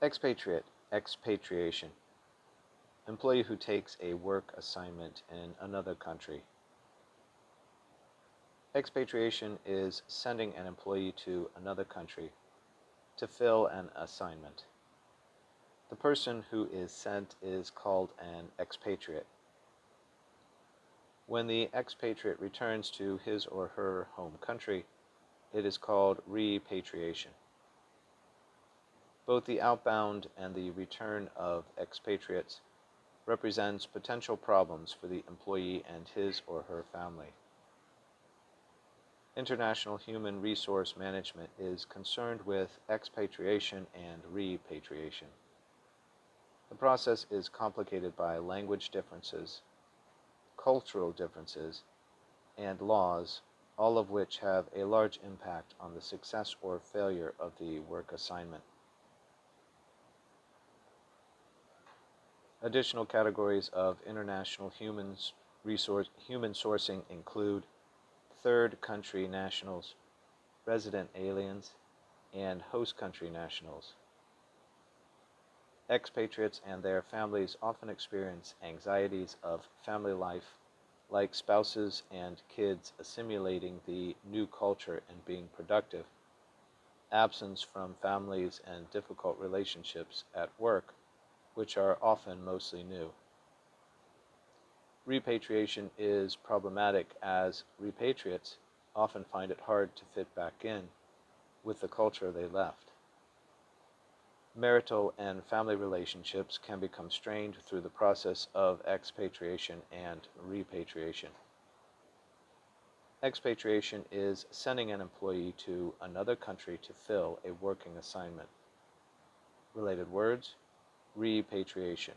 Expatriate, expatriation. Employee who takes a work assignment in another country. Expatriation is sending an employee to another country to fill an assignment. The person who is sent is called an expatriate. When the expatriate returns to his or her home country, it is called repatriation. Both the outbound and the return of expatriates represents potential problems for the employee and his or her family. International human resource management is concerned with expatriation and repatriation. The process is complicated by language differences, cultural differences, and laws, all of which have a large impact on the success or failure of the work assignment. Additional categories of international human sourcing include third country nationals, resident aliens, and host country nationals. Expatriates and their families often experience anxieties of family life, like spouses and kids assimilating the new culture and being productive, absence from families and difficult relationships at work, which are often mostly new. Repatriation is problematic as repatriates often find it hard to fit back in with the culture they left. Marital and family relationships can become strained through the process of expatriation and repatriation. Expatriation is sending an employee to another country to fill a working assignment. Related words: repatriation.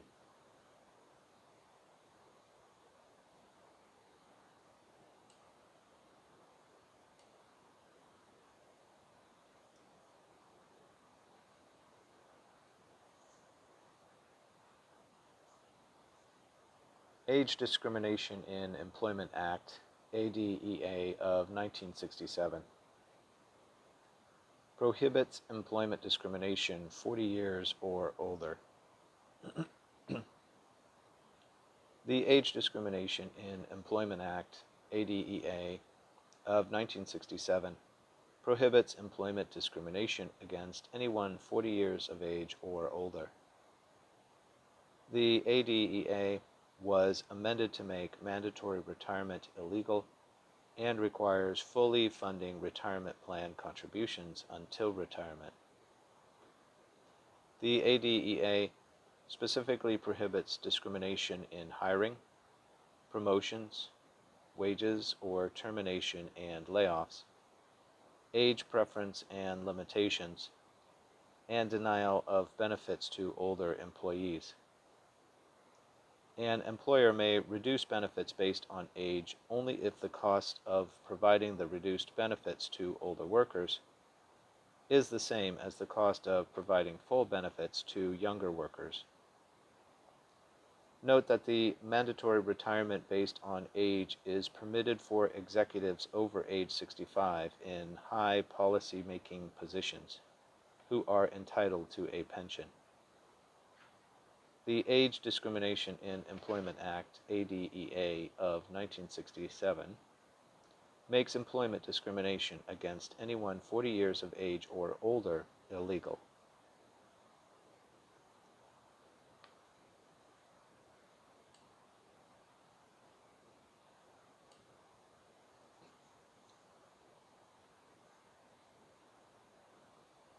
Age Discrimination in Employment Act, ADEA of 1967. Prohibits employment discrimination 40 years or older. The Age Discrimination in Employment Act, ADEA of 1967, prohibits employment discrimination against anyone 40 years of age or older. The ADEA was amended to make mandatory retirement illegal and requires fully funding retirement plan contributions until retirement. The ADEA specifically prohibits discrimination in hiring, promotions, wages or termination and layoffs, age preference and limitations, and denial of benefits to older employees. An employer may reduce benefits based on age only if the cost of providing the reduced benefits to older workers is the same as the cost of providing full benefits to younger workers. Note that the mandatory retirement based on age is permitted for executives over age 65 in high policy-making positions who are entitled to a pension. The Age Discrimination in Employment Act, ADEA of 1967, makes employment discrimination against anyone 40 years of age or older illegal.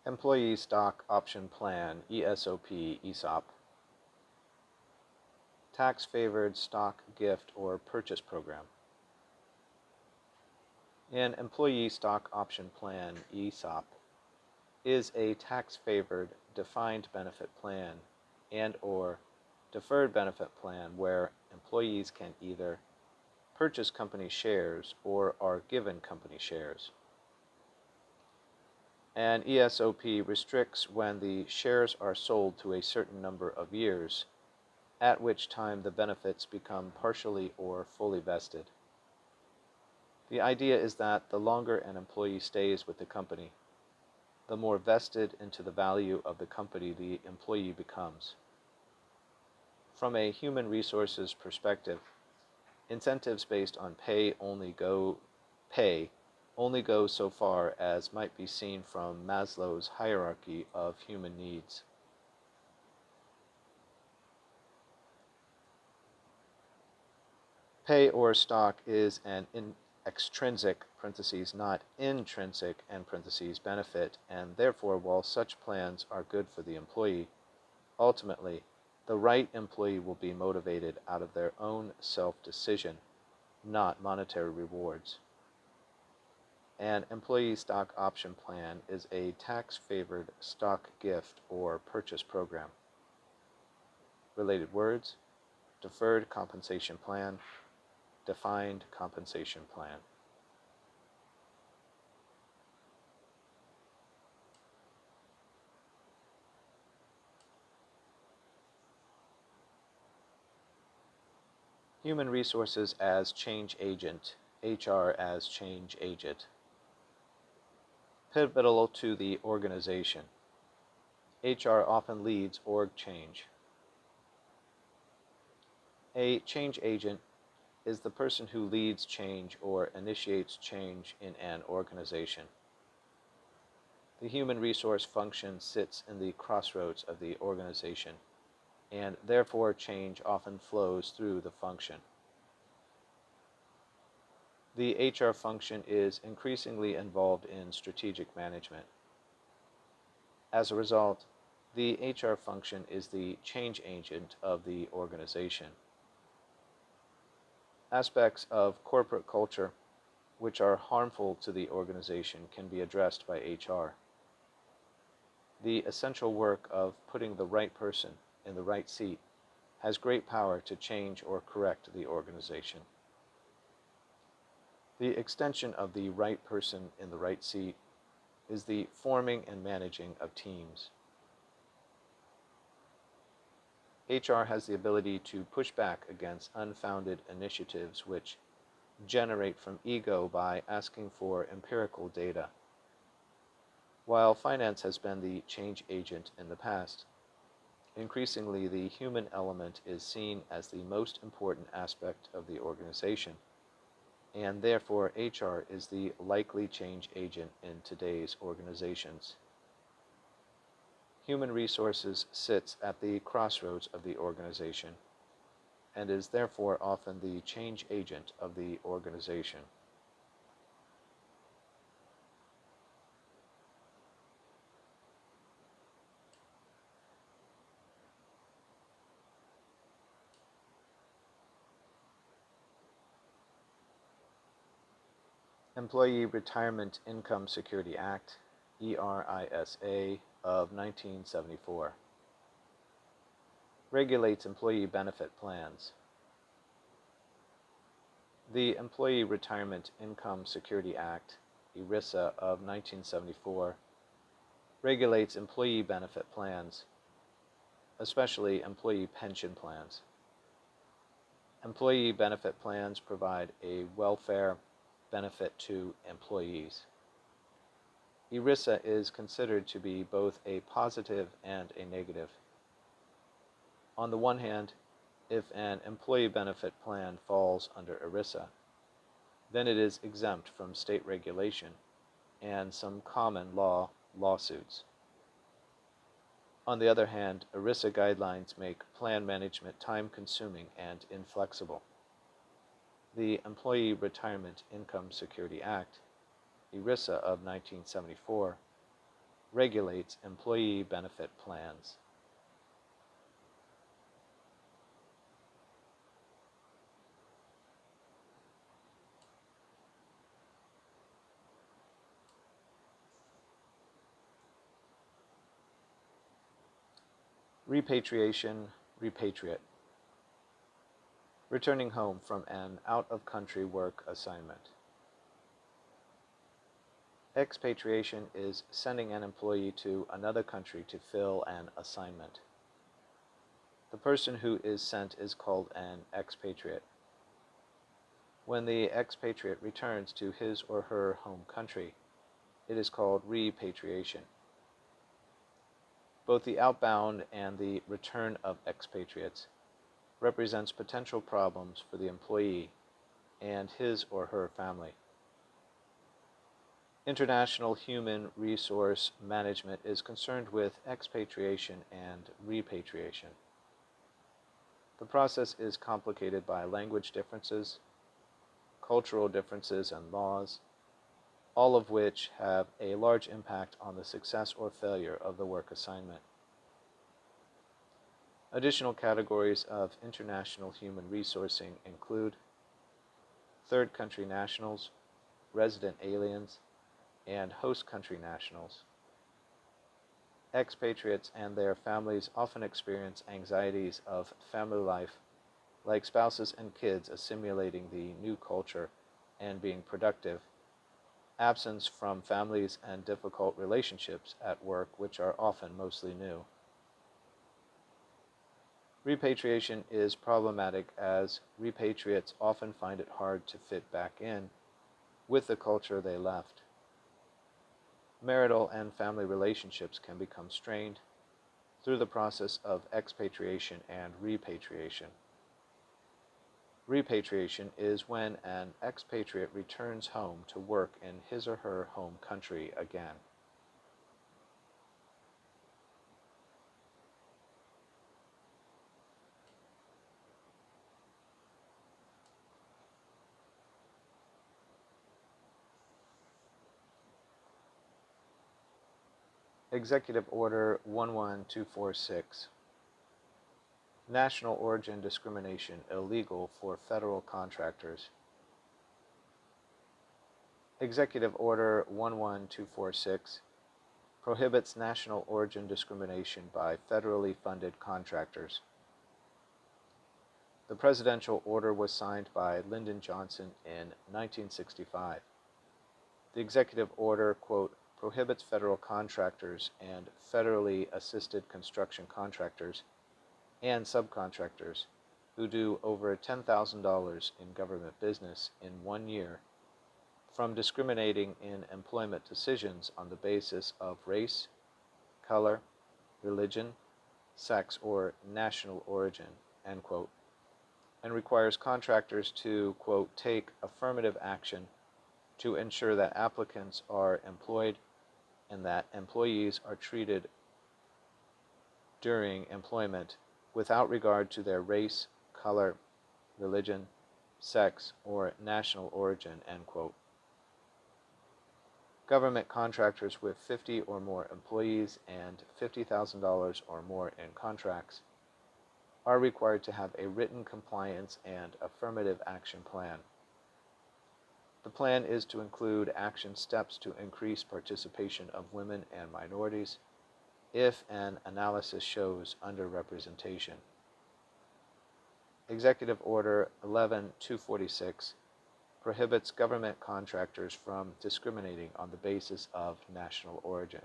Employee Stock Option Plan, ESOP. Tax-favored stock, gift, or purchase program. An employee stock option plan, ESOP, is a tax-favored defined benefit plan and/or deferred benefit plan where employees can either purchase company shares or are given company shares. An ESOP restricts when the shares are sold to a certain number of years, at which time the benefits become partially or fully vested. The idea is that the longer an employee stays with the company, the more vested into the value of the company the employee becomes. From a human resources perspective, incentives based on pay only go so far as might be seen from Maslow's hierarchy of human needs. Pay or stock is an extrinsic (not intrinsic) benefit, and therefore, while such plans are good for the employee, ultimately, the right employee will be motivated out of their own self-decision, not monetary rewards. An employee stock option plan is a tax-favored stock gift or purchase program. Related words: deferred compensation plan, defined compensation plan. Human resources as change agent, HR as change agent. Pivotal to the organization. HR often leads org change. A change agent is the person who leads change or initiates change in an organization. The human resource function sits in the crossroads of the organization, and therefore change often flows through the function. The HR function is increasingly involved in strategic management. As a result, the HR function is the change agent of the organization. Aspects of corporate culture which are harmful to the organization can be addressed by HR. The essential work of putting the right person in the right seat has great power to change or correct the organization. The extension of the right person in the right seat is the forming and managing of teams. HR has the ability to push back against unfounded initiatives which generate from ego by asking for empirical data. While finance has been the change agent in the past, increasingly the human element is seen as the most important aspect of the organization, and therefore HR is the likely change agent in today's organizations. Human resources sits at the crossroads of the organization and is therefore often the change agent of the organization. Employee Retirement Income Security Act, ERISA, of 1974. Regulates employee benefit plans. The Employee Retirement Income Security Act, ERISA, of 1974, regulates employee benefit plans, especially employee pension plans. Employee benefit plans provide a welfare benefit to employees. ERISA is considered to be both a positive and a negative. On the one hand, if an employee benefit plan falls under ERISA, then it is exempt from state regulation and some common law lawsuits. On the other hand, ERISA guidelines make plan management time-consuming and inflexible. The Employee Retirement Income Security Act, ERISA of 1974, regulates employee benefit plans. Repatriation, Repatriate. Returning home from an out-of-country work assignment. Expatriation is sending an employee to another country to fill an assignment. The person who is sent is called an expatriate. When the expatriate returns to his or her home country, it is called repatriation. Both the outbound and the return of expatriates represents potential problems for the employee and his or her family. International human resource management is concerned with expatriation and repatriation. The process is complicated by language differences, cultural differences, and laws, all of which have a large impact on the success or failure of the work assignment. Additional categories of international human resourcing include third country nationals, resident aliens, and host country nationals. Expatriates and their families often experience anxieties of family life, like spouses and kids assimilating the new culture and being productive, absence from families, and difficult relationships at work, which are often mostly new. Repatriation is problematic as repatriates often find it hard to fit back in with the culture they left. Marital and family relationships can become strained through the process of expatriation and repatriation. Repatriation is when an expatriate returns home to work in his or her home country again. Executive Order 11246. National origin discrimination illegal for federal contractors. Executive Order 11246 prohibits national origin discrimination by federally funded contractors. The presidential order was signed by Lyndon Johnson in 1965. The executive order, quote, prohibits federal contractors and federally assisted construction contractors and subcontractors who do over $10,000 in government business in 1 year from discriminating in employment decisions on the basis of race, color, religion, sex, or national origin, end quote, and requires contractors to, quote, take affirmative action to ensure that applicants are employed and that employees are treated during employment without regard to their race, color, religion, sex, or national origin, end quote. Government contractors with 50 or more employees and $50,000 or more in contracts are required to have a written compliance and affirmative action plan. The plan is to include action steps to increase participation of women and minorities if an analysis shows underrepresentation. Executive Order 11246 prohibits government contractors from discriminating on the basis of national origin.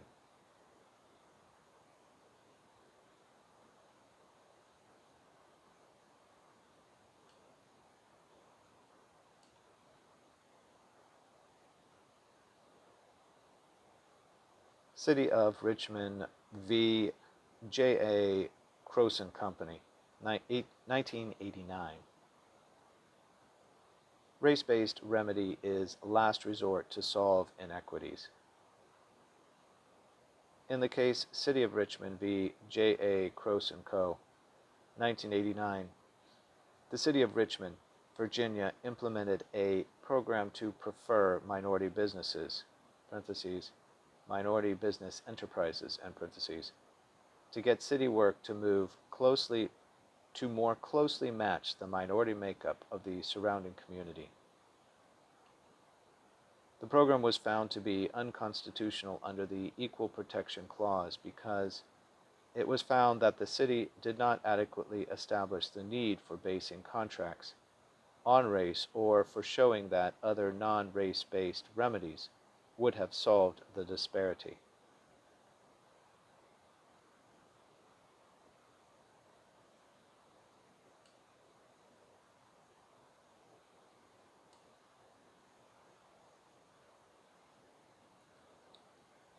City of Richmond v. J.A. Croson Company, 1989. Race-based remedy is last resort to solve inequities. In the case City of Richmond v. J.A. Croson Co., 1989, the City of Richmond, Virginia implemented a program to prefer minority businesses, parentheses, minority business enterprises, end parentheses, to get city work to more closely match the minority makeup of the surrounding community. The program was found to be unconstitutional under the Equal Protection Clause because it was found that the city did not adequately establish the need for basing contracts on race or for showing that other non-race-based remedies would have solved the disparity.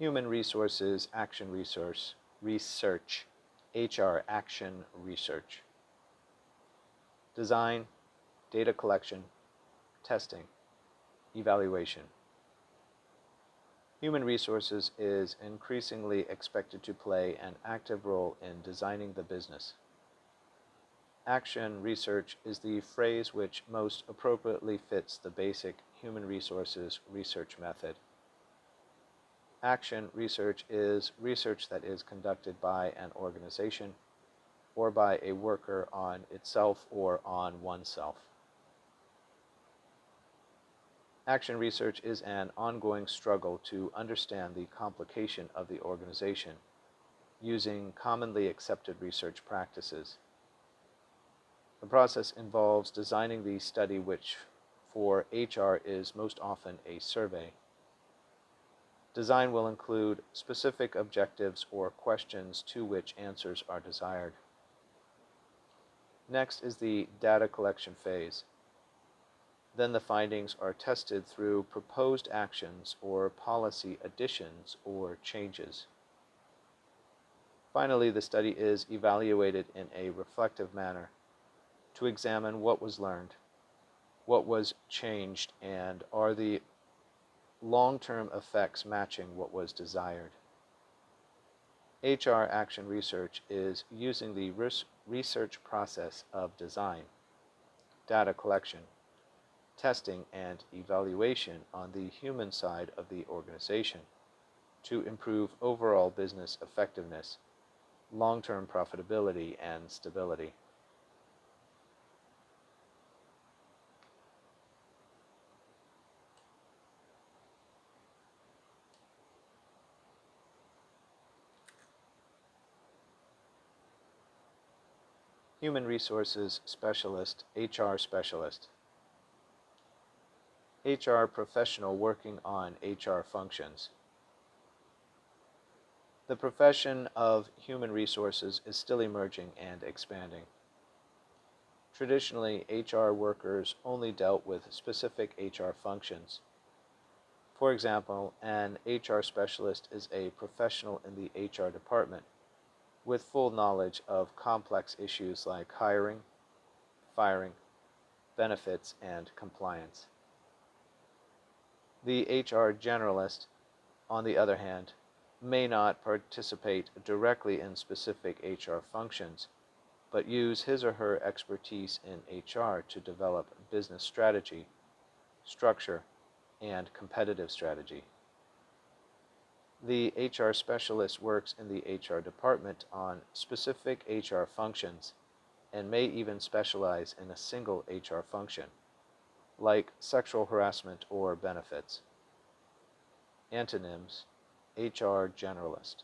Human Resources Action Research, HR Action Research. Design, data collection, testing, evaluation. Human resources is increasingly expected to play an active role in designing the business. Action research is the phrase which most appropriately fits the basic human resources research method. Action research is research that is conducted by an organization or by a worker on itself or on oneself. Action research is an ongoing struggle to understand the complication of the organization using commonly accepted research practices. The process involves designing the study, which for HR is most often a survey. Design will include specific objectives or questions to which answers are desired. Next is the data collection phase. Then the findings are tested through proposed actions or policy additions or changes. Finally, the study is evaluated in a reflective manner to examine what was learned, what was changed, and are the long-term effects matching what was desired. HR action research is using the research process of design, data collection, testing, and evaluation on the human side of the organization to improve overall business effectiveness, long-term profitability, and stability. Human Resources Specialist, HR Specialist. HR professional working on HR functions. The profession of human resources is still emerging and expanding. Traditionally, HR workers only dealt with specific HR functions. For example, an HR specialist is a professional in the HR department with full knowledge of complex issues like hiring, firing, benefits, and compliance. The HR generalist, on the other hand, may not participate directly in specific HR functions, but use his or her expertise in HR to develop business strategy, structure, and competitive strategy. The HR specialist works in the HR department on specific HR functions and may even specialize in a single HR function, like sexual harassment or benefits. Antonyms: HR generalist.